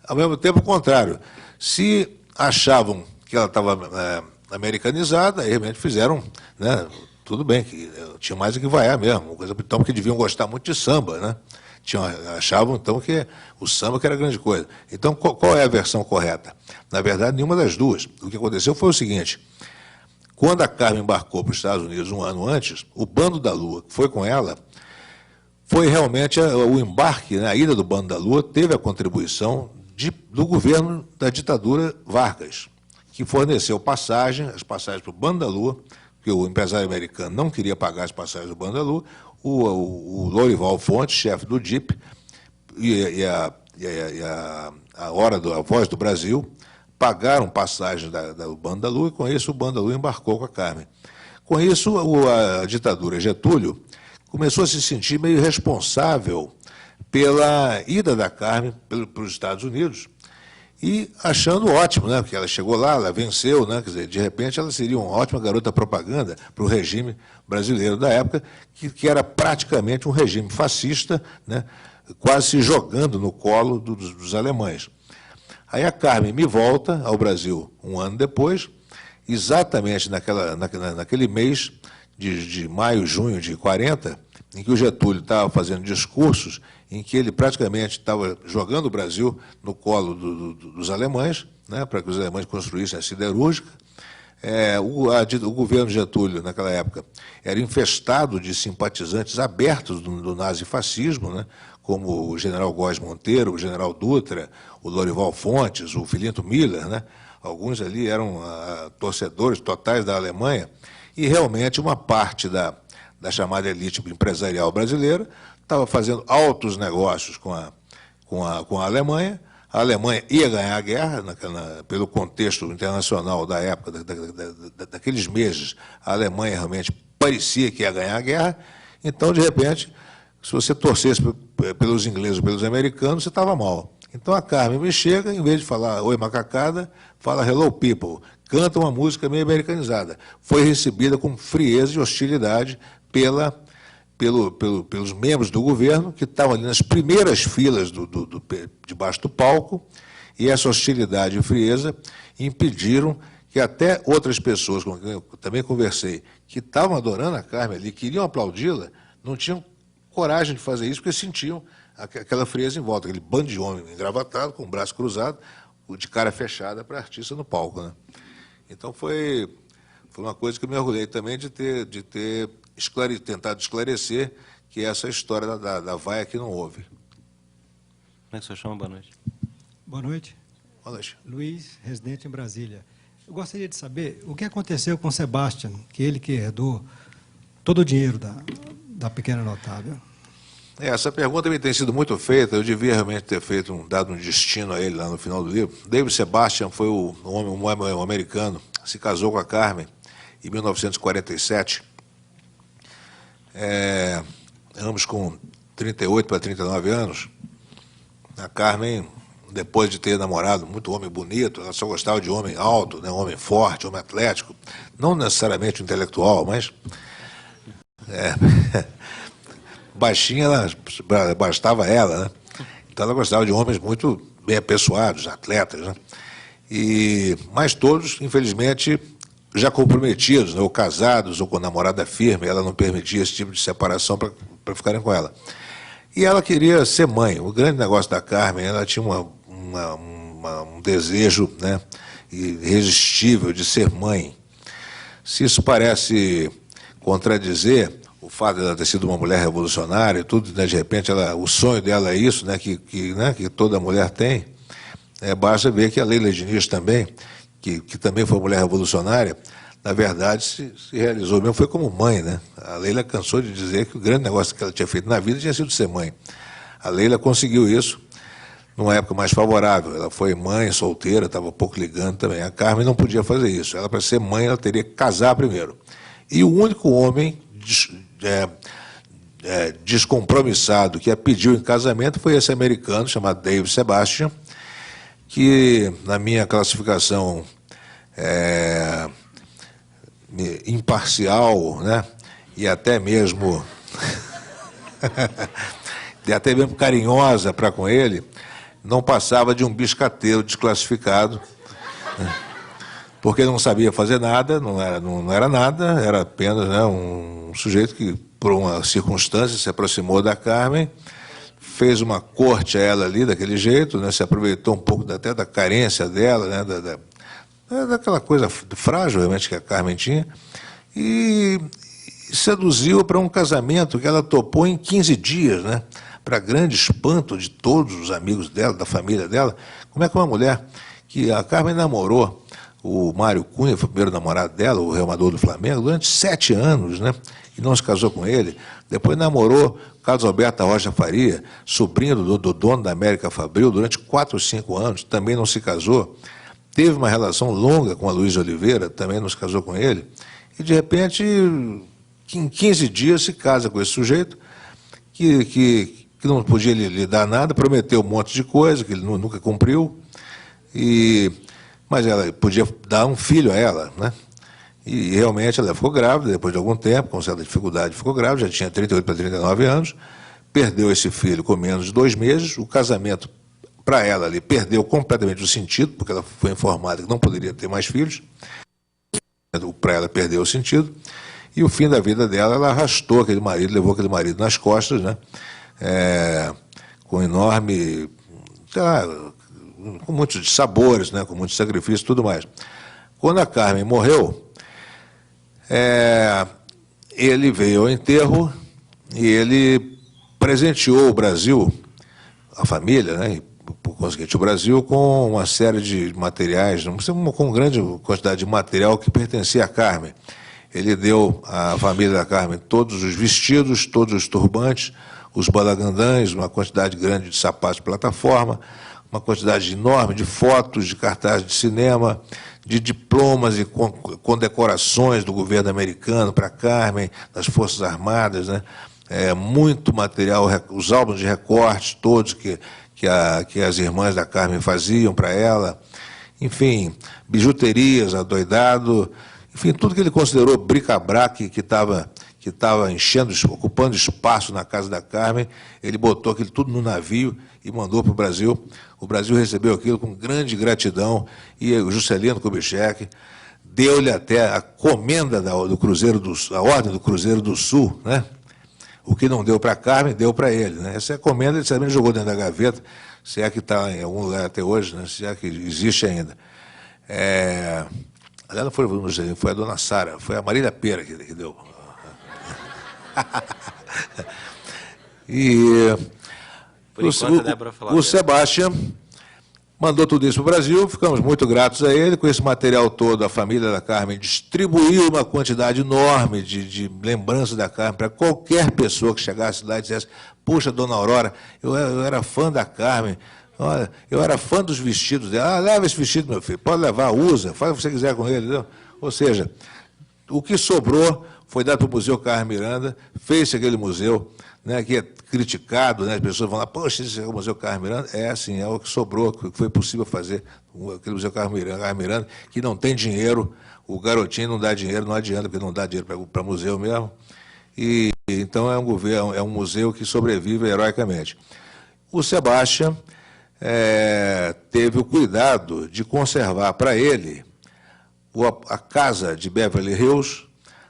Ao mesmo tempo, o contrário. Se achavam que ela estava americanizada, aí realmente fizeram, né? Tudo bem, que tinha mais o que vaiar mesmo, então, porque deviam gostar muito de samba, né? Achavam, então, que o samba que era grande coisa. Então, qual é a versão correta? Na verdade, nenhuma das duas. O que aconteceu foi o seguinte: quando a Carmen embarcou para os Estados Unidos um ano antes, o Bando da Lua, que foi com ela, foi realmente o embarque, né, a ida do Bando da Lua, teve a contribuição do governo da ditadura Vargas, que forneceu as passagens para o Bando da Lua, porque o empresário americano não queria pagar as passagens do Bando da Lua, o Lorival Fontes, chefe do DIP, e a Voz do Brasil, pagaram passagens do Bando da Lua, e com isso o Bando da Lua embarcou com a Carmen. Com isso, a ditadura Getúlio começou a se sentir meio responsável pela ida da Carmen para os Estados Unidos, e achando ótimo, né, porque ela chegou lá, ela venceu, né, quer dizer, de repente ela seria uma ótima garota propaganda para o regime brasileiro da época, que era praticamente um regime fascista, né, quase se jogando no colo dos alemães. Aí a Carmen me volta ao Brasil um ano depois, exatamente naquele mês de maio, junho de 40, em que o Getúlio estava fazendo discursos em que ele praticamente estava jogando o Brasil no colo dos alemães, né, para que os alemães construíssem a siderúrgica. O governo Getúlio, naquela época, era infestado de simpatizantes abertos do nazifascismo, né, como o general Góes Monteiro, o general Dutra, o Lorival Fontes, o Filinto Miller, né? Alguns ali eram torcedores totais da Alemanha, e realmente uma parte da chamada elite empresarial brasileira estava fazendo altos negócios com a Alemanha. A Alemanha ia ganhar a guerra, pelo contexto internacional da época, daqueles meses, a Alemanha realmente parecia que ia ganhar a guerra. Então, de repente, se você torcesse pelos ingleses ou pelos americanos, você estava mal. Então a Carmen me chega, em vez de falar oi macacada, fala hello people, canta uma música meio americanizada. Foi recebida com frieza e hostilidade pelos membros do governo, que estavam ali nas primeiras filas debaixo do palco, e essa hostilidade e frieza impediram que até outras pessoas com quem eu também conversei, que estavam adorando a Carmen ali, queriam aplaudi-la, não tinham coragem de fazer isso, porque sentiam aquela frieza em volta, aquele bando de homem engravatado, com o braço cruzado, de cara fechada para artista no palco, né? Então foi uma coisa que eu me orgulhei também de ter tentado esclarecer que essa história da vaia que não houve. Como é que o senhor chama? Boa noite. Boa noite. Boa noite. Luiz, residente em Brasília. Eu gostaria de saber o que aconteceu com o Sebastian, que ele que herdou todo o dinheiro da Pequena Notável. Essa pergunta também tem sido muito feita, eu devia realmente ter dado um destino a ele lá no final do livro. David Sebastian foi um homem americano, se casou com a Carmen em 1947, ambos com 38 para 39 anos. A Carmen, depois de ter namorado muito homem bonito, ela só gostava de homem alto, né, homem forte, homem atlético, não necessariamente intelectual, mas... baixinha, bastava ela, né? Então ela gostava de homens muito bem apessoados, atletas, né? Mas todos, infelizmente, já comprometidos, né? Ou casados, ou com namorada firme, ela não permitia esse tipo de separação para ficarem com ela. E ela queria ser mãe. O grande negócio da Carmen, ela tinha um um desejo, né, irresistível de ser mãe. Se isso parece contradizer o fato de ela ter sido uma mulher revolucionária e tudo, né, de repente o sonho dela é isso, né, que toda mulher tem, basta ver que a Leila Diniz também, que também foi mulher revolucionária, na verdade se realizou mesmo, foi como mãe, né? A Leila cansou de dizer que o grande negócio que ela tinha feito na vida tinha sido ser mãe. A Leila conseguiu isso numa época mais favorável. Ela foi mãe, solteira, estava pouco ligando também. A Carmen não podia fazer isso. Ela, para ser mãe, ela teria que casar primeiro. E o único homem descompromissado que a pediu em casamento foi esse americano, chamado Dave Sebastian, que, na minha classificação imparcial, né, e até mesmo carinhosa para com ele, não passava de um biscateiro desclassificado, né, porque não sabia fazer nada, não era nada, era apenas, né, um sujeito que, por uma circunstância, se aproximou da Carmen, fez uma corte a ela ali daquele jeito, né, se aproveitou um pouco até da carência dela, né, daquela coisa frágil realmente que a Carmen tinha, e seduziu para um casamento que ela topou em 15 dias, né, para grande espanto de todos os amigos dela, da família dela. Como é que uma mulher que a Carmen namorou o Mário Cunha, foi o primeiro namorado dela, o remador do Flamengo, durante 7 anos, né, e não se casou com ele. Depois namorou Carlos Alberto Rocha Faria, sobrinho do dono da América Fabril, durante 4 ou 5 anos, também não se casou. Teve uma relação longa com a Luísa Oliveira, também não se casou com ele. E, de repente, em 15 dias se casa com esse sujeito que não podia lhe dar nada, prometeu um monte de coisa que ele nunca cumpriu, mas ela podia dar um filho a ela, né? E realmente ela ficou grávida, depois de algum tempo, com certa dificuldade ficou grávida, já tinha 38 para 39 anos, perdeu esse filho com menos de 2 meses, o casamento para ela ali perdeu completamente o sentido, porque ela foi informada que não poderia ter mais filhos, para ela perdeu o sentido, e o fim da vida dela, ela arrastou aquele marido, levou aquele marido nas costas, né, com enorme, com muitos sabores, né, com muitos sacrifícios e tudo mais. Quando a Carmen morreu, ele veio ao enterro e ele presenteou o Brasil, a família, né, e, por conseguinte, o Brasil, com uma série de materiais, com grande quantidade de material que pertencia à Carmen. Ele deu à família da Carmen todos os vestidos, todos os turbantes, os balagandãs, uma quantidade grande de sapatos de plataforma, uma quantidade enorme de fotos, de cartazes de cinema, de diplomas e condecorações do governo americano para Carmen, das Forças Armadas, né? Muito material, os álbuns de recortes todos que as irmãs da Carmen faziam para ela, enfim, bijuterias, adoidado, enfim, tudo que ele considerou bric-a-brac que estava ocupando espaço na casa da Carmen, ele botou aquilo tudo no navio e mandou para o Brasil. O Brasil recebeu aquilo com grande gratidão e o Juscelino Kubitschek deu-lhe até a comenda do Cruzeiro a ordem do Cruzeiro do Sul, né? O que não deu para a Carmen, deu para ele, né? Essa comenda ele também jogou dentro da gaveta, se é que está em algum lugar até hoje, né? Se é que existe ainda. Aliás, não foi o Juscelino, foi a dona Sara, foi a Marília Pera que deu. E por enquanto, Débora falar o Sebastian mandou tudo isso para o Brasil, ficamos muito gratos a ele. Com esse material todo, a família da Carmen distribuiu uma quantidade enorme de lembranças da Carmen para qualquer pessoa que chegasse lá e dissesse: puxa, dona Aurora, eu era fã da Carmen, olha, eu era fã dos vestidos dela. Leva esse vestido, meu filho, pode levar, usa, faz o que você quiser com ele. Entendeu? Ou seja, o que sobrou foi dado para o Museu Carmen Miranda, fez aquele museu, né, que é criticado, né, as pessoas vão lá, poxa, esse é o Museu Carmen Miranda. Assim, é o que sobrou, que foi possível fazer, aquele Museu Carmen Miranda, que não tem dinheiro, o garotinho não dá dinheiro, não adianta, porque não dá dinheiro para museu mesmo, e então é um museu que sobrevive heroicamente. O Sebastian teve o cuidado de conservar para ele a casa de Beverly Hills,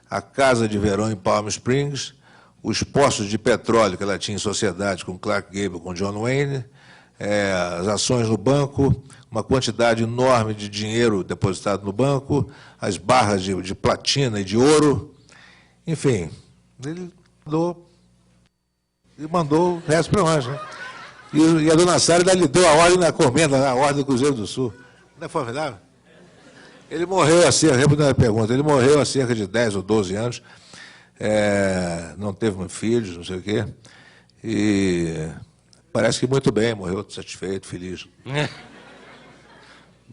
a casa de verão em Palm Springs, os postos de petróleo que ela tinha em sociedade com Clark Gable, com John Wayne, as ações no banco, uma quantidade enorme de dinheiro depositado no banco, as barras de platina e de ouro, enfim, ele mandou o resto para nós, né? E a dona Sara ainda lhe deu a ordem na comenda, na ordem do Cruzeiro do Sul. Não é formidável? Ele morreu há cerca, respondendo a pergunta, ele morreu há cerca de 10 ou 12 anos, não teve filhos, não sei o quê, e parece que muito bem, morreu satisfeito, feliz.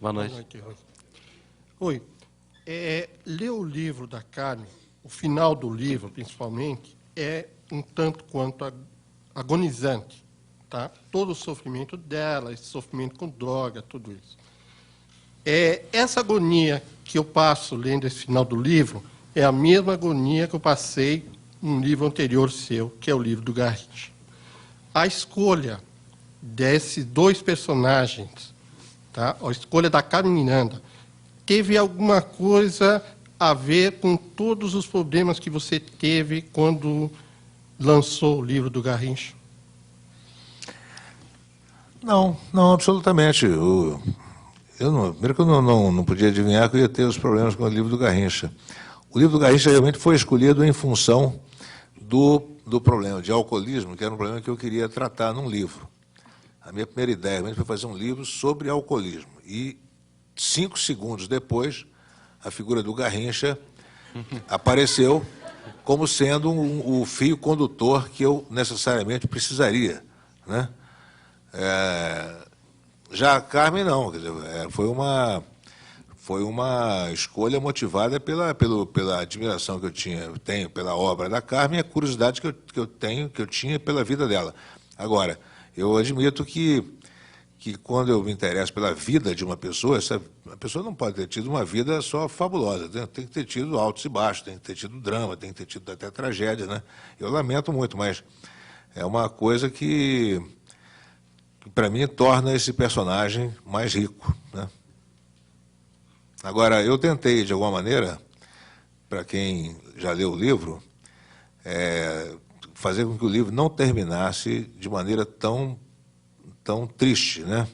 Boa noite. Boa noite, Rui. Rui, ler o livro da Carmen, o final do livro, principalmente, é um tanto quanto agonizante, tá? Todo o sofrimento dela, esse sofrimento com droga, tudo isso. Essa agonia que eu passo lendo esse final do livro é a mesma agonia que eu passei num livro anterior seu, que é o livro do Garrincha. A escolha desses dois personagens, tá? A escolha da Carmen Miranda, teve alguma coisa a ver com todos os problemas que você teve quando lançou o livro do Garrincha? Não, absolutamente. Primeiro que eu não podia adivinhar que eu ia ter os problemas com o livro do Garrincha. O livro do Garrincha realmente foi escolhido em função do problema de alcoolismo, que era um problema que eu queria tratar num livro. A minha primeira ideia realmente foi fazer um livro sobre alcoolismo. E 5 segundos depois, a figura do Garrincha apareceu como sendo o fio condutor que eu necessariamente precisaria, né? Já a Carmen não, quer dizer, foi uma escolha motivada pela admiração que eu tenho pela obra da Carmen e a curiosidade que eu tinha pela vida dela. Agora, eu admito que quando eu me interesso pela vida de uma pessoa, a pessoa não pode ter tido uma vida só fabulosa, tem que ter tido altos e baixos, tem que ter tido drama, tem que ter tido até tragédia, né? Eu lamento muito, mas é uma coisa que para mim, torna esse personagem mais rico, né? Agora, eu tentei, de alguma maneira, para quem já leu o livro, fazer com que o livro não terminasse de maneira tão triste, né?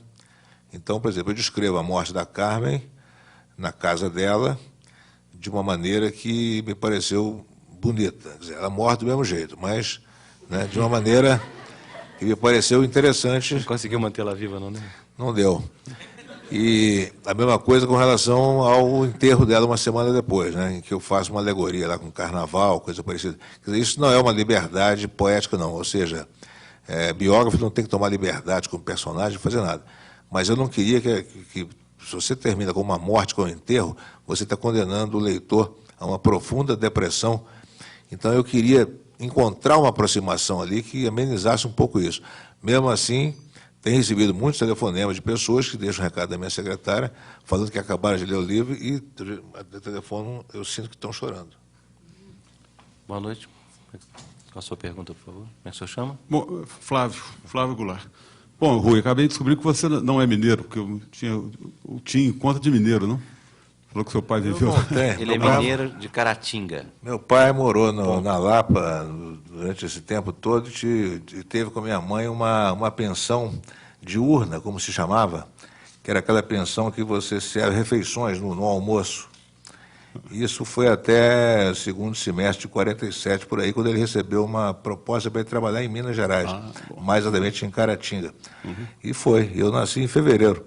Então, por exemplo, eu descrevo a morte da Carmen na casa dela de uma maneira que me pareceu bonita. Quer dizer, ela morre do mesmo jeito, mas, né, de uma maneira que me pareceu interessante. Não conseguiu mantê-la viva, não, né? Não deu. E a mesma coisa com relação ao enterro dela uma semana depois, né, em que eu faço uma alegoria lá com carnaval, coisa parecida. Quer dizer, isso não é uma liberdade poética, não. Ou seja, biógrafo não tem que tomar liberdade com o personagem, fazer nada. Mas eu não queria que se você termina com uma morte, com um enterro, você está condenando o leitor a uma profunda depressão. Então eu queria encontrar uma aproximação ali que amenizasse um pouco isso. Mesmo assim, tem recebido muitos telefonemas de pessoas que deixam um recado da minha secretária, falando que acabaram de ler o livro e, no telefone, eu sinto que estão chorando. Boa noite. Qual a sua pergunta, por favor? Como é que o senhor chama? Bom, Flávio Goulart. Bom, Rui, acabei de descobrir que você não é mineiro, porque eu tinha conta de mineiro, não? Falou que seu pai viveu. Ele é mineiro de Caratinga. Meu pai morou na Lapa durante esse tempo todo e teve com a minha mãe uma pensão diurna, como se chamava, que era aquela pensão que você serve refeições no almoço. Isso foi até o segundo semestre de 47, por aí, quando ele recebeu uma proposta para ele trabalhar em Minas Gerais, mais exatamente em Caratinga. E foi. Eu nasci em fevereiro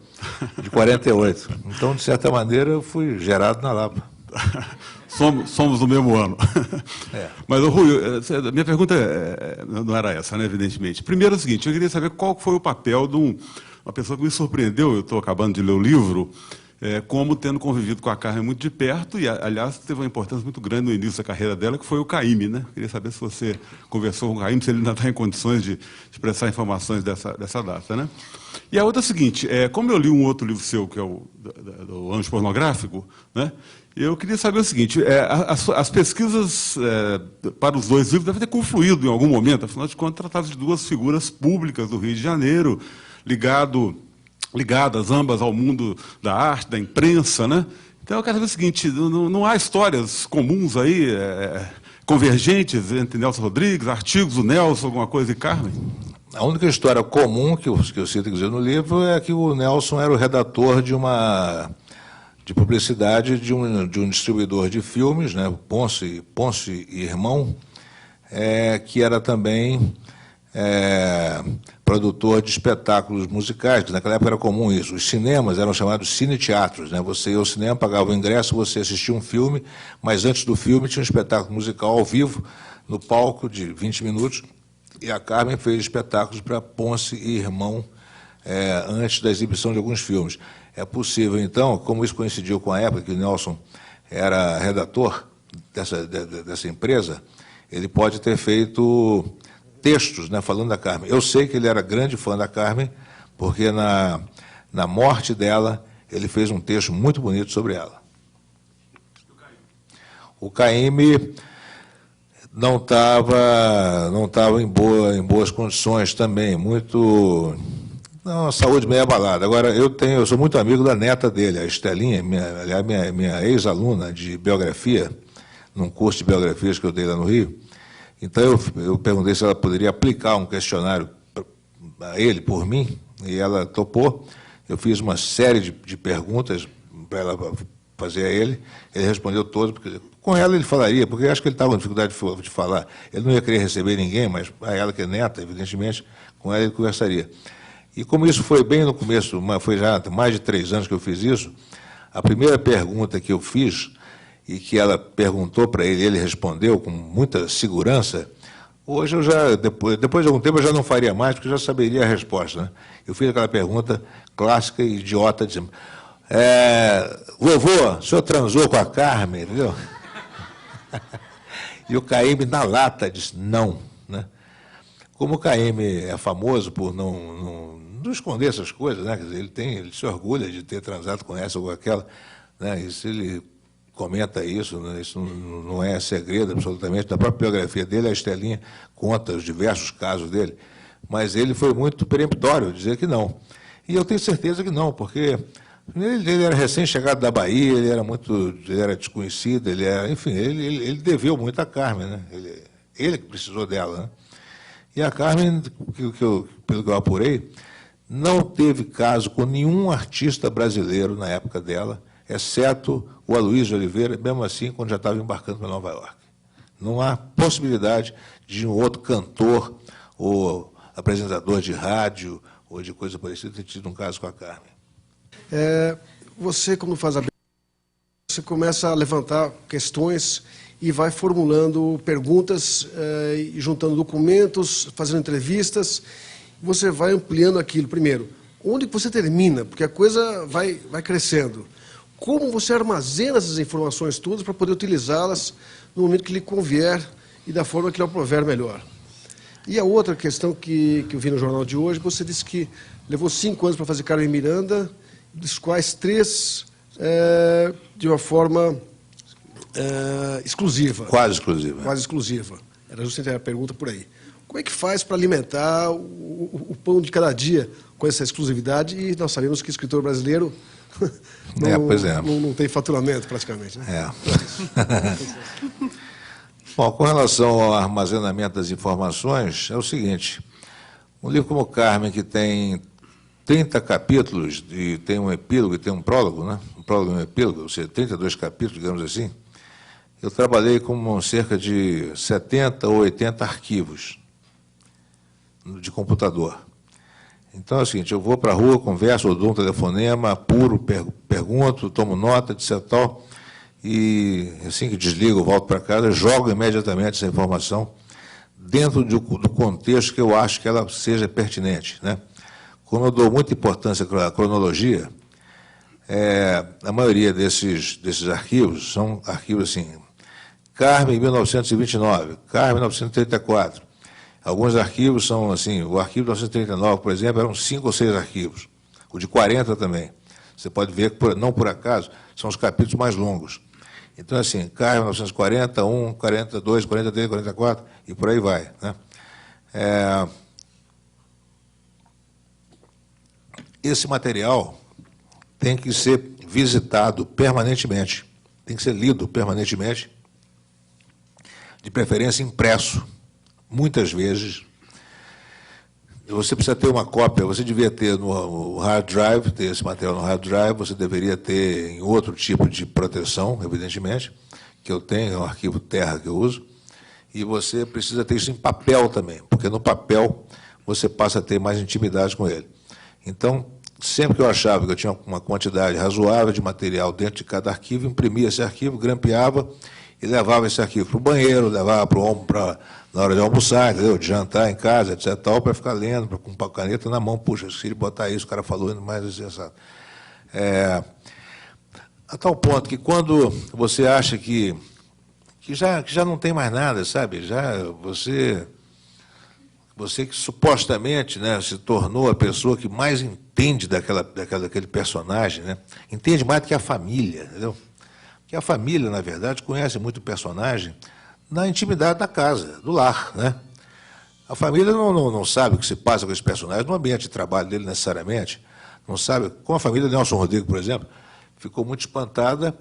de 48. Então, de certa maneira, eu fui gerado na Lapa. Somos do mesmo ano. Mas, Rui, minha pergunta não era essa, né, evidentemente. Primeiro é o seguinte, eu queria saber qual foi o papel de uma pessoa que me surpreendeu, eu estou acabando de ler o livro, como tendo convivido com a Carmen muito de perto, e, aliás, teve uma importância muito grande no início da carreira dela, que foi o Caymmi, né? Queria saber se você conversou com o Caymmi, se ele ainda está em condições de expressar informações dessa data, né? E a outra é a seguinte, como eu li um outro livro seu, que é o do Anjo Pornográfico, né? Eu queria saber o seguinte, as pesquisas para os dois livros devem ter confluído em algum momento, afinal de contas, tratavam de duas figuras públicas do Rio de Janeiro, ligadas ambas ao mundo da arte, da imprensa, né? Então eu quero saber o seguinte, não há histórias comuns aí, convergentes entre Nelson Rodrigues, artigos do Nelson, alguma coisa e Carmen? A única história comum que eu cito no livro é que o Nelson era o redator de publicidade de um distribuidor de filmes, né, Ponce e Irmão, que era também produtor de espetáculos musicais, que naquela época era comum isso. Os cinemas eram chamados cine-teatros, né? Você ia ao cinema, pagava o ingresso, você assistia um filme, mas antes do filme tinha um espetáculo musical ao vivo, no palco, de 20 minutos, e a Carmen fez espetáculos para Ponce e Irmão antes da exibição de alguns filmes. É possível, então, como isso coincidiu com a época que o Nelson era redator dessa empresa, ele pode ter feito textos, né, falando da Carmen. Eu sei que ele era grande fã da Carmen, porque na morte dela, ele fez um texto muito bonito sobre ela. O Caymmi não estava em boas condições também, muito... Não, a saúde meio abalada. Agora, eu sou muito amigo da neta dele, a Estelinha, minha ex-aluna de biografia, num curso de biografias que eu dei lá no Rio. Então, eu perguntei se ela poderia aplicar um questionário a ele, por mim, e ela topou. Eu fiz uma série de perguntas para ela fazer a ele respondeu todas, porque com ela ele falaria, porque eu acho que ele estava com dificuldade de falar. Ele não ia querer receber ninguém, mas a ela, que é neta, evidentemente, com ela ele conversaria. E como isso foi bem no começo, foi já há mais de 3 anos que eu fiz isso, a primeira pergunta que eu fiz, e que ela perguntou para ele, ele respondeu com muita segurança, hoje eu já, depois de algum tempo, eu já não faria mais, porque eu já saberia a resposta, né? Eu fiz aquela pergunta clássica e idiota, dizendo, vovô, o senhor transou com a Carmen, entendeu? E o Caymmi, na lata, disse não, né? Como o Caymmi é famoso por não esconder essas coisas, né? Quer dizer, ele se orgulha de ter transado com essa ou com aquela, né? E se ele comenta isso, né? Isso não é segredo absolutamente, da própria biografia dele, a Estelinha conta os diversos casos dele, mas ele foi muito peremptório dizer que não. E eu tenho certeza que não, porque ele era recém-chegado da Bahia, ele era desconhecido, enfim, ele deveu muito à Carmen, né? Ele que precisou dela, né? E a Carmen, pelo que eu apurei, não teve caso com nenhum artista brasileiro na época dela, exceto o Aloysio Oliveira, mesmo assim, quando já estava embarcando para Nova York. Não há possibilidade de um outro cantor ou apresentador de rádio ou de coisa parecida ter tido um caso com a Carmen. Você, quando faz você começa a levantar questões e vai formulando perguntas, juntando documentos, fazendo entrevistas, você vai ampliando aquilo. Primeiro, onde você termina? Porque a coisa vai crescendo. Como você armazena essas informações todas para poder utilizá-las no momento que lhe convier e da forma que lhe aprover melhor? E a outra questão que eu vi no jornal de hoje, você disse que levou 5 anos para fazer Carmen Miranda, dos quais 3 de uma forma exclusiva. Quase exclusiva. Quase exclusiva. Era justamente a pergunta por aí. Como é que faz para alimentar o pão de cada dia com essa exclusividade? E nós sabemos que o escritor brasileiro não tem faturamento, praticamente, né? Bom, com relação ao armazenamento das informações, é o seguinte, um livro como Carmen, que tem 30 capítulos, e tem um epílogo e tem um prólogo, né? Um prólogo e um epílogo, ou seja, 32 capítulos, digamos assim, eu trabalhei com cerca de 70 ou 80 arquivos de computador. Então é o seguinte, eu vou para a rua, converso, ou dou um telefonema, apuro, pergunto, tomo nota, etc. Tal, e assim que desligo, volto para casa, jogo imediatamente essa informação dentro do contexto que eu acho que ela seja pertinente, né? Como eu dou muita importância à cronologia, a maioria desses arquivos são arquivos assim, Carmen, 1929, Carmen, 1934. Alguns arquivos são assim, o arquivo de 1939, por exemplo, eram 5 ou 6 arquivos. O de 40 também. Você pode ver que, não por acaso, são os capítulos mais longos. Então, assim, Carmen, 1940, 1, 42, 43, 44, e por aí vai, né? Esse material tem que ser visitado permanentemente, tem que ser lido permanentemente, de preferência impresso, muitas vezes, você precisa ter uma cópia, você devia ter no hard drive, ter esse material no hard drive, você deveria ter em outro tipo de proteção, evidentemente, que eu tenho, é um arquivo Terra que eu uso, e você precisa ter isso em papel também, porque no papel você passa a ter mais intimidade com ele. Então, sempre que eu achava que eu tinha uma quantidade razoável de material dentro de cada arquivo, imprimia esse arquivo, grampeava e levava esse arquivo para o banheiro, levava na hora de almoçar, entendeu? De jantar em casa, etc., para ficar lendo, com a caneta na mão. Puxa, se ele botar isso, o cara falou ainda mais assim, sabe? A tal ponto que quando você acha que já não tem mais nada, sabe? Já você que supostamente, né, se tornou a pessoa que mais entende daquele personagem, né? Entende mais do que a família, entendeu? Porque a família, na verdade, conhece muito o personagem na intimidade da casa, do lar, né? A família não sabe o que se passa com esse personagem no ambiente de trabalho dele, necessariamente. Não sabe. Com a família Nelson Rodrigues, por exemplo, ficou muito espantada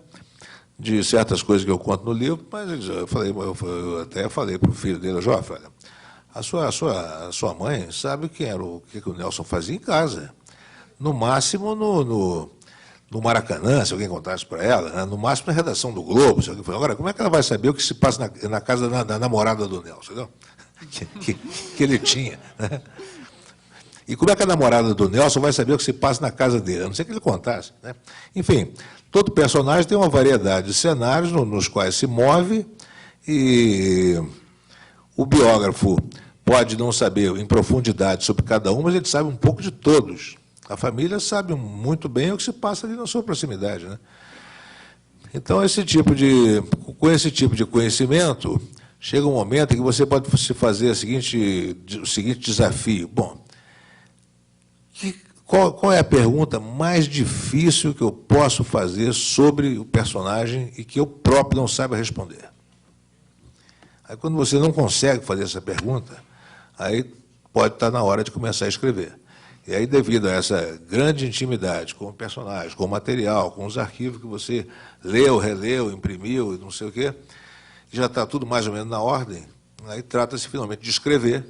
de certas coisas que eu conto no livro, mas eu até falei para o filho dele, Joffre, olha, a sua mãe sabe o que o Nelson fazia em casa. No máximo no Maracanã, se alguém contasse para ela, né? No máximo na redação do Globo. Se alguém falou, agora, como é que ela vai saber o que se passa na casa da namorada do Nelson, entendeu? que ele tinha, né? E como é que a namorada do Nelson vai saber o que se passa na casa dele? A não ser que ele contasse, né? Enfim, todo personagem tem uma variedade de cenários nos quais se move, e o biógrafo pode não saber em profundidade sobre cada um, mas ele sabe um pouco de todos. A família sabe muito bem o que se passa ali na sua proximidade, né? Então, com esse tipo de conhecimento, chega um momento em que você pode se fazer o seguinte desafio. Bom, qual é a pergunta mais difícil que eu posso fazer sobre o personagem e que eu próprio não saiba responder? Aí, quando você não consegue fazer essa pergunta, aí pode estar na hora de começar a escrever. E aí, devido a essa grande intimidade com o personagem, com o material, com os arquivos que você leu, releu, imprimiu, não sei o quê, já está tudo mais ou menos na ordem, aí trata-se finalmente de escrever,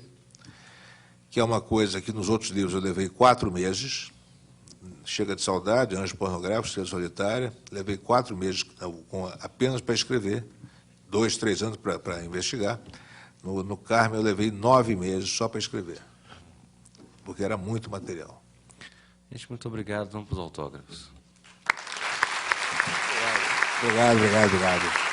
que é uma coisa que nos outros livros eu levei 4 meses, Chega de Saudade, Anjo Pornográfico, Estrela Solitária, levei 4 meses apenas para escrever, 2, 3 anos para investigar. No Carmen eu levei 9 meses só para escrever, porque era muito material. Gente, muito obrigado. Vamos para os autógrafos. Obrigado.